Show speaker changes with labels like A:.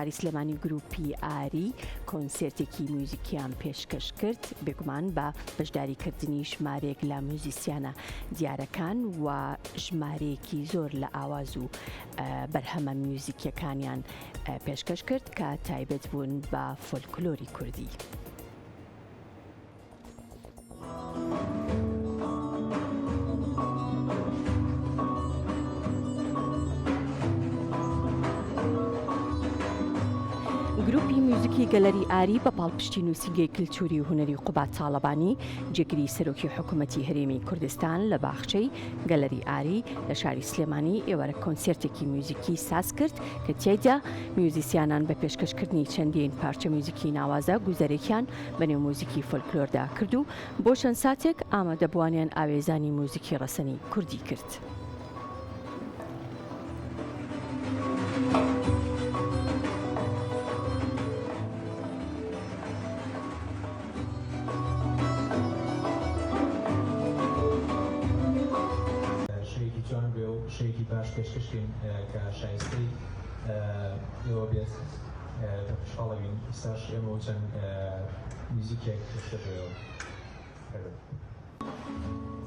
A: شاری سلێمانی گروپی ئاری کۆنسێرتێکی موزیکیان پێشکەش کرد بێگومان بە بەشداریکردنی ژمارێک لە موزیسیانە دیارەکان و ژمارەیەکی زۆر لە ئاواز و بەرهەمە میوزیکیەکانیان پێشکەش کرد کە تایبەت بوون بە فۆلکلۆری کوردی. گروپی موزیکی گەلەری ئاری بە پاڵپشتی نووسینگەی کلتوری و هونەری قوبات تاڵەبانی جێگیری سەرۆکی حکوومەتی هەرێمی کوردستان لە باخچەی گەلەری ئاری لە شاری سلێمانی ئێوارە کۆنسێرتێکی موزیکی ساز کرد کە تیایدا میوزیسیانان بە پێشکەشکردنی چەندین پارچە موزیکی ناوازە گوزەرێکیان بەنێو موزیکی فۆلکلۆردا کرد و بۆ چەند ساتێک ئامادەبوانیان ئاوێزانی موزیکی ڕەسەنی کوردی کرد.
B: شەیەکی باش پێشکەشین کە شایستەی ئێوە بێت بە خوشحاڵەبین ئێستاش ئێمە چەند موزیکێک پێشکەشەوە.